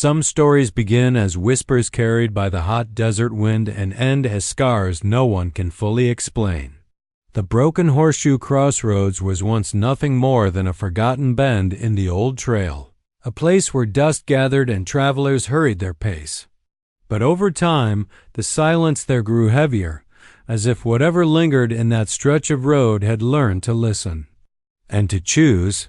Some stories begin as whispers carried by the hot desert wind and end as scars no one can fully explain. The Broken Horseshoe Crossroads was once nothing more than a forgotten bend in the old trail, a place where dust gathered and travelers hurried their pace. But over time, the silence there grew heavier, as if whatever lingered in that stretch of road had learned to listen and to choose.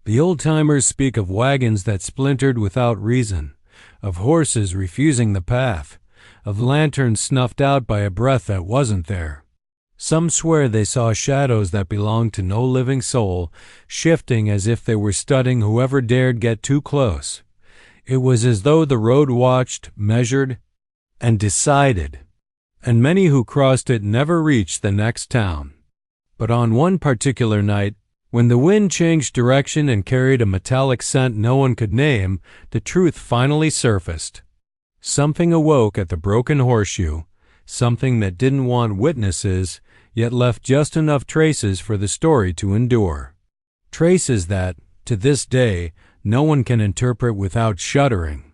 The old-timers speak of wagons that splintered without reason, of horses refusing the path, of lanterns snuffed out by a breath that wasn't there. Some swear they saw shadows that belonged to no living soul, shifting as if they were studying whoever dared get too close. It was as though the road watched, measured, and decided, and many who crossed it never reached the next town. But on one particular night, when the wind changed direction and carried a metallic scent no one could name, the truth finally surfaced. Something awoke at the Broken Horseshoe, something that didn't want witnesses, yet left just enough traces for the story to endure. Traces that, to this day, no one can interpret without shuddering.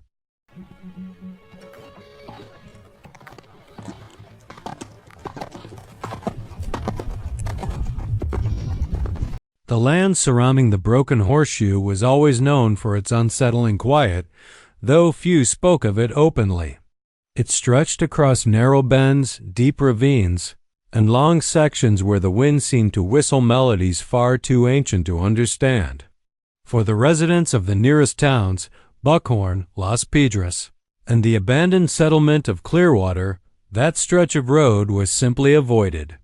The land surrounding the Broken Horseshoe was always known for its unsettling quiet, though few spoke of it openly. It stretched across narrow bends, deep ravines, and long sections where the wind seemed to whistle melodies far too ancient to understand. For the residents of the nearest towns, Buckhorn, Las Piedras, and the abandoned settlement of Clearwater, that stretch of road was simply avoided.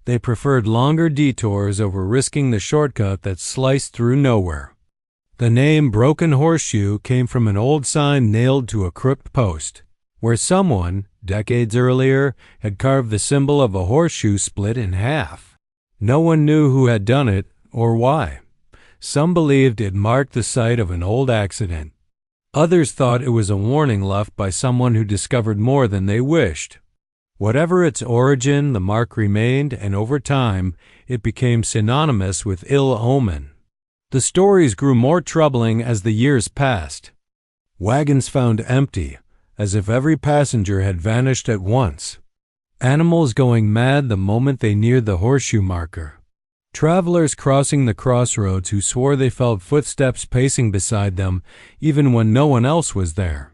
They preferred longer detours over risking the shortcut that sliced through nowhere. The name Broken Horseshoe came from an old sign nailed to a crooked post, where someone, decades earlier, had carved the symbol of a horseshoe split in half. No one knew who had done it or why. Some believed it marked the site of an old accident. Others thought it was a warning left by someone who discovered more than they wished. Whatever its origin, the mark remained, and over time, it became synonymous with ill omen. The stories grew more troubling as the years passed. Wagons found empty, as if every passenger had vanished at once. Animals going mad the moment they neared the horseshoe marker. Travelers crossing the crossroads who swore they felt footsteps pacing beside them, even when no one else was there.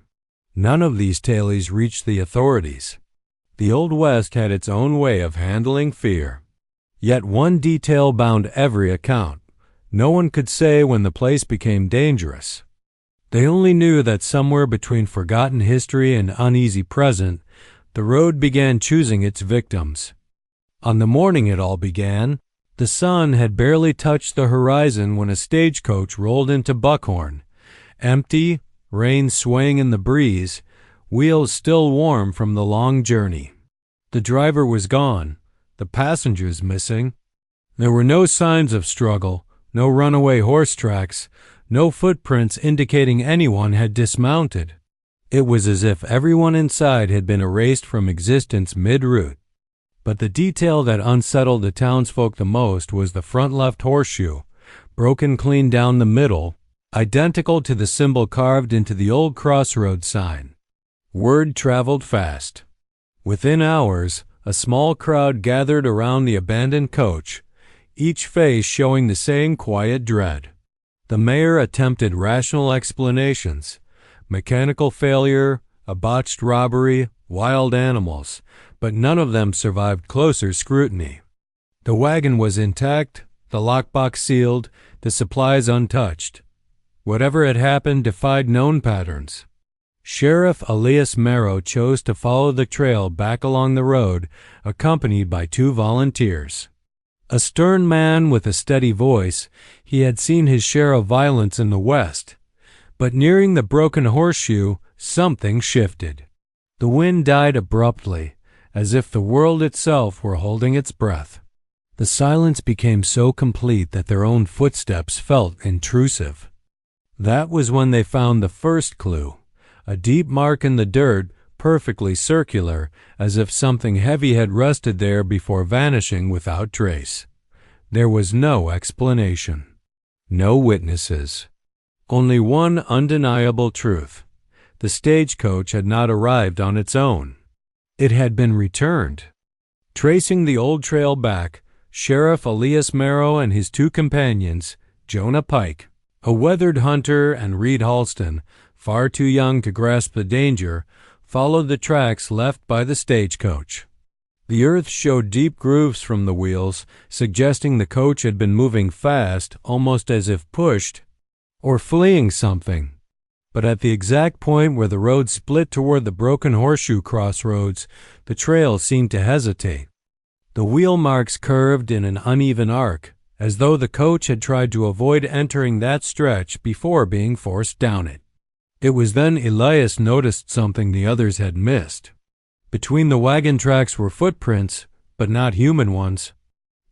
None of these tales reached the authorities. The Old West had its own way of handling fear. Yet one detail bound every account. No one could say when the place became dangerous. They only knew that somewhere between forgotten history and uneasy present, the road began choosing its victims. On the morning it all began, the sun had barely touched the horizon when a stagecoach rolled into Buckhorn. Empty, reins swaying in the breeze, wheels still warm from the long journey. The driver was gone, the passengers missing. There were no signs of struggle, no runaway horse tracks, no footprints indicating anyone had dismounted. It was as if everyone inside had been erased from existence mid-route. But the detail that unsettled the townsfolk the most was the front left horseshoe, broken clean down the middle, identical to the symbol carved into the old crossroads sign. Word traveled fast. Within hours, a small crowd gathered around the abandoned coach, each face showing the same quiet dread. The mayor attempted rational explanations: mechanical failure, a botched robbery, wild animals, but none of them survived closer scrutiny. The wagon was intact, the lockbox sealed, the supplies untouched. Whatever had happened defied known patterns. Sheriff Elias Marrow chose to follow the trail back along the road, accompanied by 2 volunteers. A stern man with a steady voice, he had seen his share of violence in the West. But nearing the Broken Horseshoe, something shifted. The wind died abruptly, as if the world itself were holding its breath. The silence became so complete that their own footsteps felt intrusive. That was when they found the first clue. A deep mark in the dirt, perfectly circular, as if something heavy had rested there before vanishing without trace. There was no explanation. No witnesses. Only one undeniable truth. the stagecoach had not arrived on its own. It had been returned. Tracing the old trail back, Sheriff Elias Marrow and his two companions, Jonah Pike, a weathered hunter, and Reed Halston, far too young to grasp the danger, followed the tracks left by the stagecoach. The earth showed deep grooves from the wheels, suggesting the coach had been moving fast, almost as if pushed, or fleeing something. But at the exact point where the road split toward the Broken Horseshoe Crossroads, the trail seemed to hesitate. The wheel marks curved in an uneven arc, as though the coach had tried to avoid entering that stretch before being forced down it. It was then Elias noticed something the others had missed. Between the wagon tracks were footprints, but not human ones.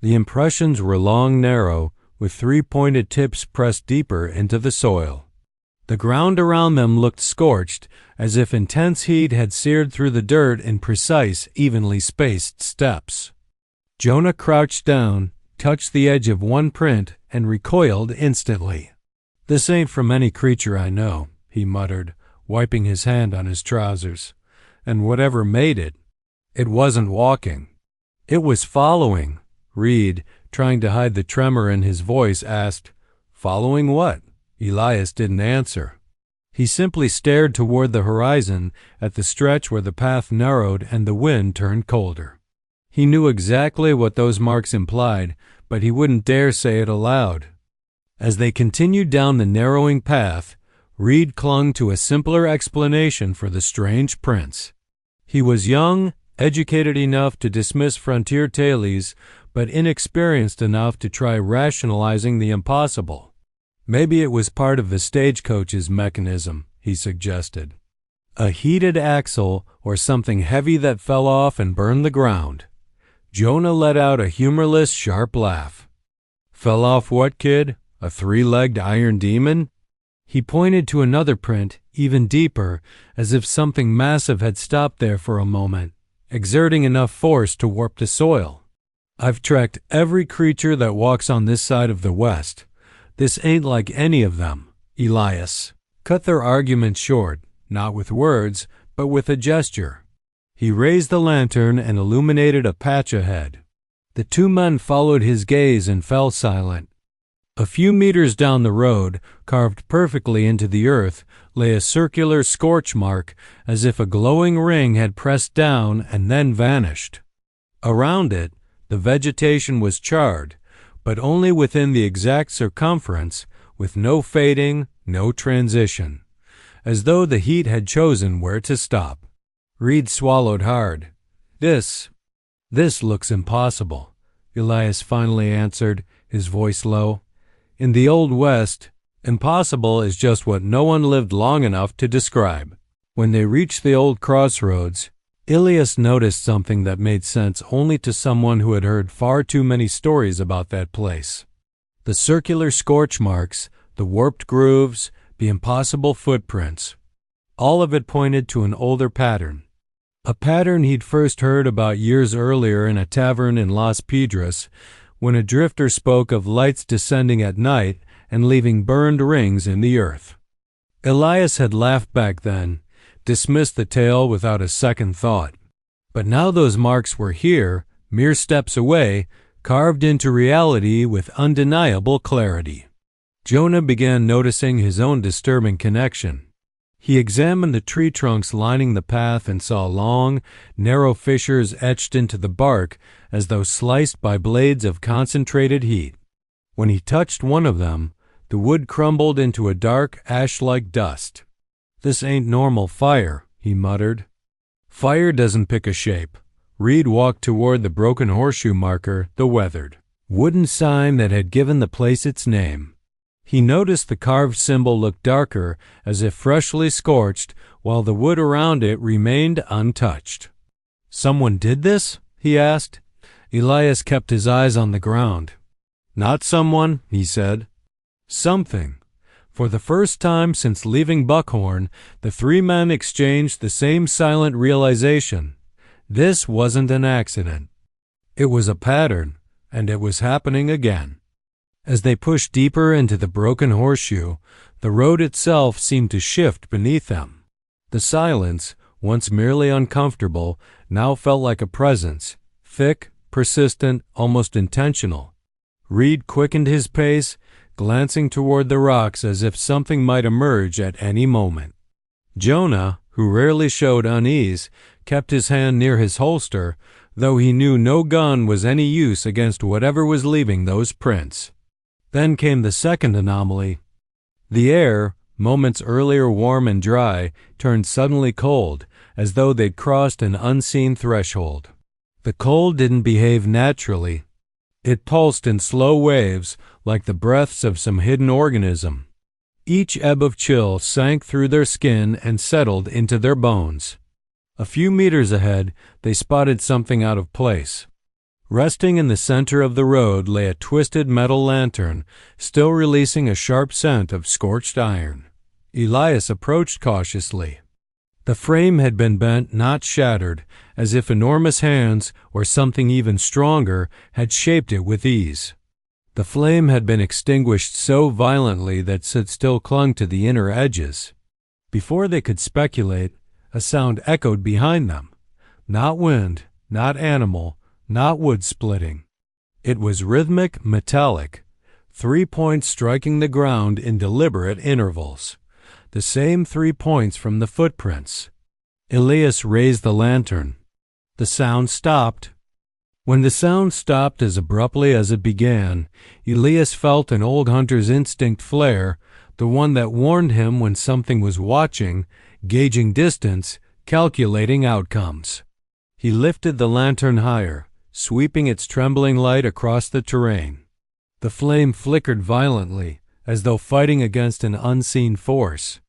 The impressions were long, narrow, with three pointed tips pressed deeper into the soil. The ground around them looked scorched, as if intense heat had seared through the dirt in precise, evenly spaced steps. Jonah crouched down, touched the edge of one print, and recoiled instantly. "This ain't from any creature I know," he muttered, wiping his hand on his trousers. "And whatever made it, it wasn't walking. It was following." Reed, trying to hide the tremor in his voice, asked, "Following what?" Elias didn't answer. He simply stared toward the horizon at the stretch where the path narrowed and the wind turned colder. He knew exactly what those marks implied, but he wouldn't dare say it aloud. As they continued down the narrowing path, Reed clung to a simpler explanation for the strange prints. He was young, educated enough to dismiss frontier tales, but inexperienced enough to try rationalizing the impossible. Maybe it was part of the stagecoach's mechanism, he suggested. A heated axle or something heavy that fell off and burned the ground. Jonah let out a humorless, sharp laugh. "Fell off what, kid? A three-legged iron demon?" He pointed to another print, even deeper, as if something massive had stopped there for a moment, exerting enough force to warp the soil. "I've tracked every creature that walks on this side of the West. This ain't like any of them." Elias cut their argument short, not with words, but with a gesture. He raised the lantern and illuminated a patch ahead. The two men followed his gaze and fell silent. A few meters down the road, carved perfectly into the earth, lay a circular scorch mark, as if a glowing ring had pressed down and then vanished. Around it, the vegetation was charred, but only within the exact circumference, with no fading, no transition, as though the heat had chosen where to stop. Reed swallowed hard. This looks impossible," Elias finally answered, his voice low. "In the Old West, impossible is just what no one lived long enough to describe." When they reached the old crossroads, Elias noticed something that made sense only to someone who had heard far too many stories about that place. The circular scorch marks, the warped grooves, the impossible footprints. All of it pointed to an older pattern. A pattern he'd first heard about years earlier in a tavern in Las Piedras, when a drifter spoke of lights descending at night and leaving burned rings in the earth. Elias had laughed back then, dismissed the tale without a second thought. But now those marks were here, mere steps away, carved into reality with undeniable clarity. Jonah began noticing his own disturbing connection. He examined the tree trunks lining the path and saw long, narrow fissures etched into the bark as though sliced by blades of concentrated heat. When he touched one of them, the wood crumbled into a dark, ash-like dust. "This ain't normal fire," he muttered. "Fire doesn't pick a shape." Reed walked toward the Broken Horseshoe marker, the weathered wooden sign that had given the place its name. He noticed the carved symbol looked darker, as if freshly scorched, while the wood around it remained untouched. "Someone did this?" he asked. Elias kept his eyes on the ground. "Not someone," he said. "Something." For the first time since leaving Buckhorn, the three men exchanged the same silent realization. This wasn't an accident. It was a pattern, and it was happening again. As they pushed deeper into the Broken Horseshoe, the road itself seemed to shift beneath them. The silence, once merely uncomfortable, now felt like a presence, thick, persistent, almost intentional. Reed quickened his pace, glancing toward the rocks as if something might emerge at any moment. Jonah, who rarely showed unease, kept his hand near his holster, though he knew no gun was any use against whatever was leaving those prints. Then came the second anomaly. The air, moments earlier warm and dry, turned suddenly cold, as though they'd crossed an unseen threshold. The cold didn't behave naturally. It pulsed in slow waves, like the breaths of some hidden organism. Each ebb of chill sank through their skin and settled into their bones. A few meters ahead, they spotted something out of place. Resting in the center of the road lay a twisted metal lantern, still releasing a sharp scent of scorched iron. Elias approached cautiously. The frame had been bent, not shattered, as if enormous hands, or something even stronger, had shaped it with ease. The flame had been extinguished so violently that it still clung to the inner edges. Before they could speculate, a sound echoed behind them. Not wind, not animal, not wood splitting. It was rhythmic, metallic, 3 points striking the ground in deliberate intervals. The same 3 points from the footprints. Elias raised the lantern. The sound stopped. When the sound stopped as abruptly as it began, Elias felt an old hunter's instinct flare, the one that warned him when something was watching, gauging distance, calculating outcomes. He lifted the lantern higher, sweeping its trembling light across the terrain. The flame flickered violently, as though fighting against an unseen force.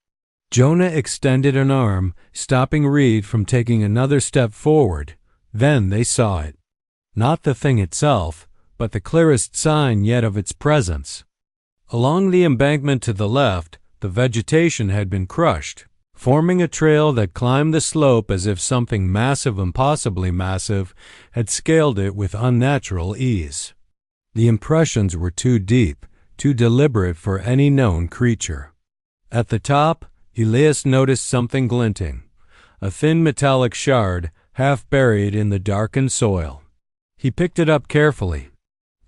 Jonah extended an arm, stopping Reed from taking another step forward. Then they saw it. Not the thing itself, but the clearest sign yet of its presence. Along the embankment to the left, the vegetation had been crushed, forming a trail that climbed the slope as if something massive and possibly massive had scaled it with unnatural ease. The impressions were too deep, too deliberate for any known creature. At the top, Elias noticed something glinting, a thin metallic shard half buried in the darkened soil. He picked it up carefully.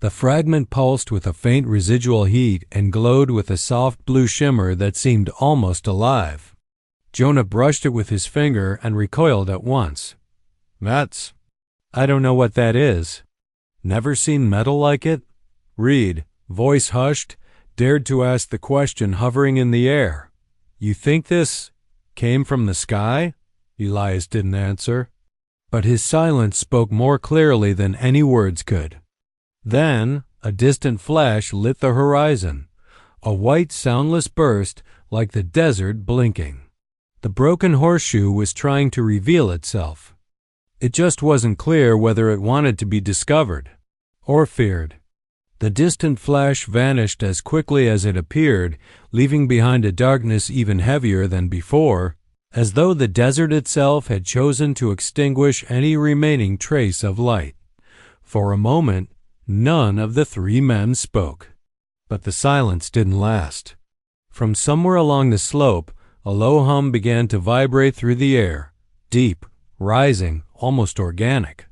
The fragment pulsed with a faint residual heat and glowed with a soft blue shimmer that seemed almost alive. Jonah brushed it with his finger and recoiled at once. I don't know what that is. Never seen metal like it? Reed, voice hushed, dared to ask the question hovering in the air. You think this came from the sky? Elias didn't answer. But his silence spoke more clearly than any words could. Then a distant flash lit the horizon, a white soundless burst like the desert blinking. The broken horseshoe was trying to reveal itself. It just wasn't clear whether it wanted to be discovered or feared. The distant flash vanished as quickly as it appeared, leaving behind a darkness even heavier than before, as though the desert itself had chosen to extinguish any remaining trace of light. For a moment, none of the 3 men spoke. But the silence didn't last. From somewhere along the slope, a low hum began to vibrate through the air, deep, rising, almost organic.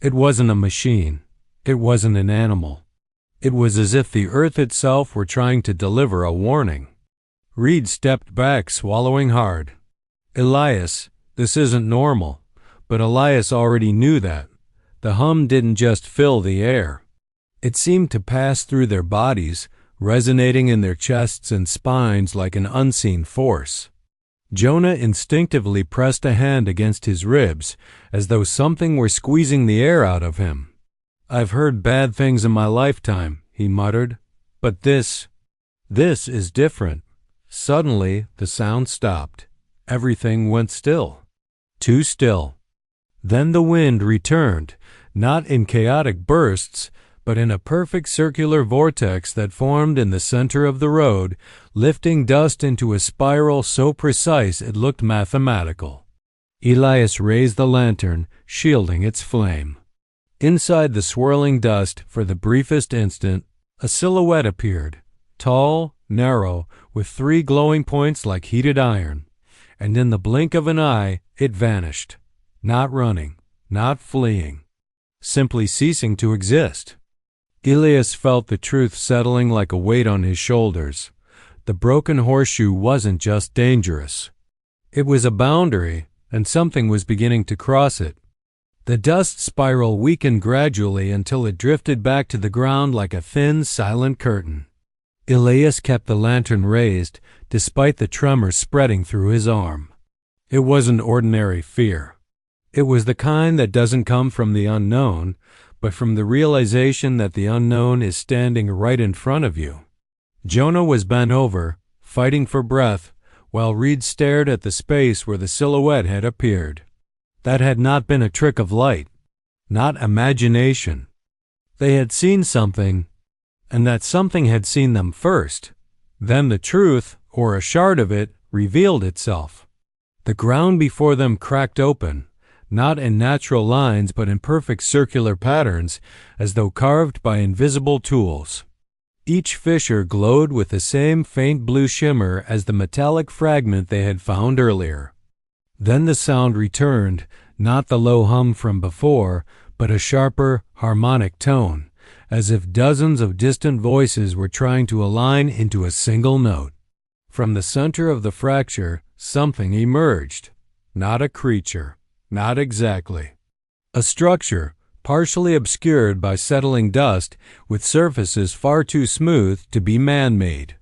It wasn't a machine. It wasn't an animal. It was as if the earth itself were trying to deliver a warning. Reed stepped back, swallowing hard. Elias, this isn't normal. But Elias already knew that. The hum didn't just fill the air. It seemed to pass through their bodies, resonating in their chests and spines like an unseen force. Jonah instinctively pressed a hand against his ribs, as though something were squeezing the air out of him. I've heard bad things in my lifetime, he muttered, but this is different. Suddenly, the sound stopped. Everything went still. Too still. Then the wind returned, not in chaotic bursts, but in a perfect circular vortex that formed in the center of the road, lifting dust into a spiral so precise it looked mathematical. Elias raised the lantern, shielding its flame. Inside the swirling dust, for the briefest instant, a silhouette appeared, tall, narrow, with 3 glowing points like heated iron. and in the blink of an eye it vanished, not running, not fleeing, simply ceasing to exist. Elias felt the truth settling like a weight on his shoulders. The Broken Horseshoe wasn't just dangerous. It was a boundary, and something was beginning to cross it. The dust spiral weakened gradually until it drifted back to the ground like a thin, silent curtain. Elias kept the lantern raised, despite the tremor spreading through his arm. It wasn't ordinary fear. It was the kind that doesn't come from the unknown, but from the realization that the unknown is standing right in front of you. Jonah was bent over, fighting for breath, while Reed stared at the space where the silhouette had appeared. That had not been a trick of light, not imagination. They had seen something, and that something had seen them first. Then the truth, or a shard of it, revealed itself. The ground before them cracked open, not in natural lines but in perfect circular patterns, as though carved by invisible tools. Each fissure glowed with the same faint blue shimmer as the metallic fragment they had found earlier. Then the sound returned, not the low hum from before, but a sharper, harmonic tone, as if dozens of distant voices were trying to align into a single note. From the center of the fracture, something emerged. Not a creature, not exactly. A structure, partially obscured by settling dust, with surfaces far too smooth to be man-made.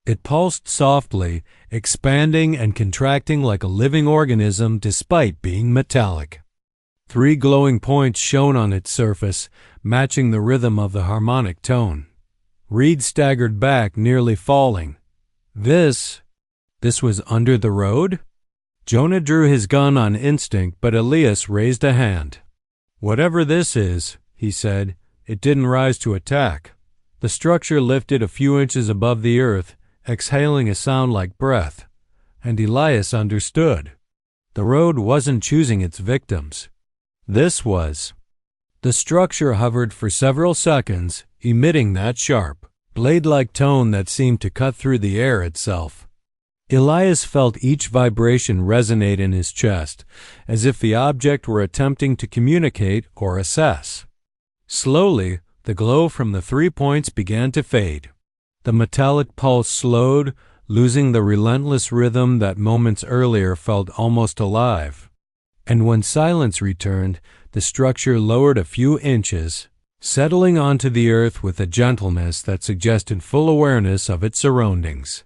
It pulsed softly, expanding and contracting like a living organism despite being metallic. 3 glowing points shone on its surface, matching the rhythm of the harmonic tone. Reed staggered back, nearly falling. This was under the road? Jonah drew his gun on instinct, but Elias raised a hand. "Whatever this is," he said, "it didn't rise to attack." The structure lifted a few inches above the earth, exhaling a sound like breath, and Elias understood. The road wasn't choosing its victims. This was. The structure hovered for several seconds, emitting that sharp, blade-like tone that seemed to cut through the air itself. Elias felt each vibration resonate in his chest, as if the object were attempting to communicate or assess. Slowly, the glow from the 3 points began to fade. The metallic pulse slowed, losing the relentless rhythm that moments earlier felt almost alive. And when silence returned, the structure lowered a few inches, settling onto the earth with a gentleness that suggested full awareness of its surroundings.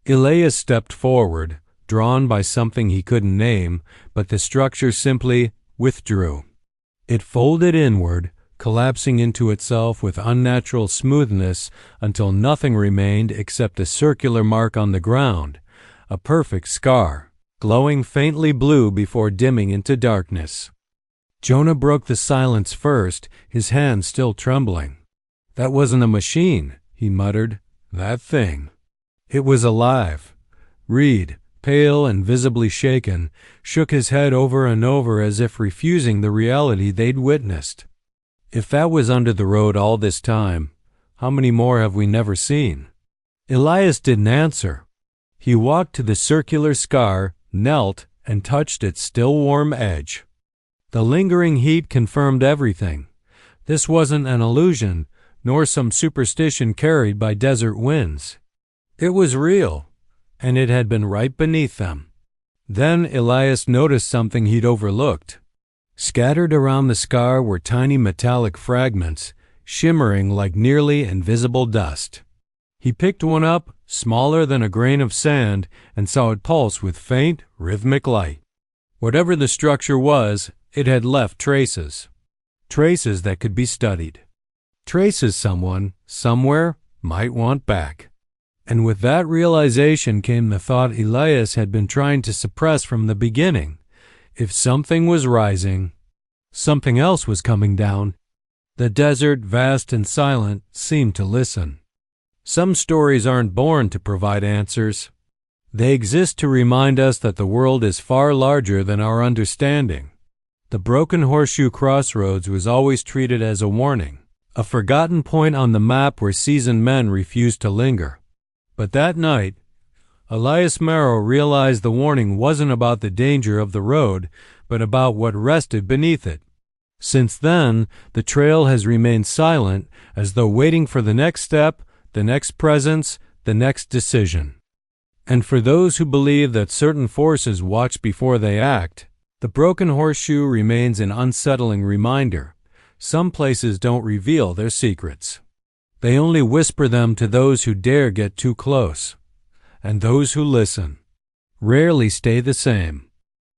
Elias stepped forward, drawn by something he couldn't name, but the structure simply withdrew. It folded inward, collapsing into itself with unnatural smoothness until nothing remained except a circular mark on the ground, a perfect scar, glowing faintly blue before dimming into darkness. Jonah broke the silence first, his hands still trembling. "That wasn't a machine," he muttered. "That thing. It was alive." Reed, pale and visibly shaken, shook his head over and over as if refusing the reality they'd witnessed. "If that was under the road all this time, how many more have we never seen?" Elias didn't answer. He walked to the circular scar, knelt, and touched its still warm edge. The lingering heat confirmed everything. This wasn't an illusion, nor some superstition carried by desert winds. It was real, and it had been right beneath them. Then Elias noticed something he'd overlooked. Scattered around the scar were tiny metallic fragments, shimmering like nearly invisible dust. He picked one up, smaller than a grain of sand, and saw it pulse with faint, rhythmic light. Whatever the structure was, it had left traces. Traces that could be studied. Traces someone, somewhere, might want back. And with that realization came the thought Elias had been trying to suppress from the beginning. If something was rising, something else was coming down. The desert, vast and silent, seemed to listen. Some stories aren't born to provide answers. They exist to remind us that the world is far larger than our understanding. The Broken Horseshoe Crossroads was always treated as a warning, a forgotten point on the map where seasoned men refused to linger. But that night, Elias Marrow realized the warning wasn't about the danger of the road, but about what rested beneath it. Since then, the trail has remained silent, as though waiting for the next step, the next presence, the next decision. And for those who believe that certain forces watch before they act, the Broken Horseshoe remains an unsettling reminder. Some places don't reveal their secrets. They only whisper them to those who dare get too close. And those who listen rarely stay the same.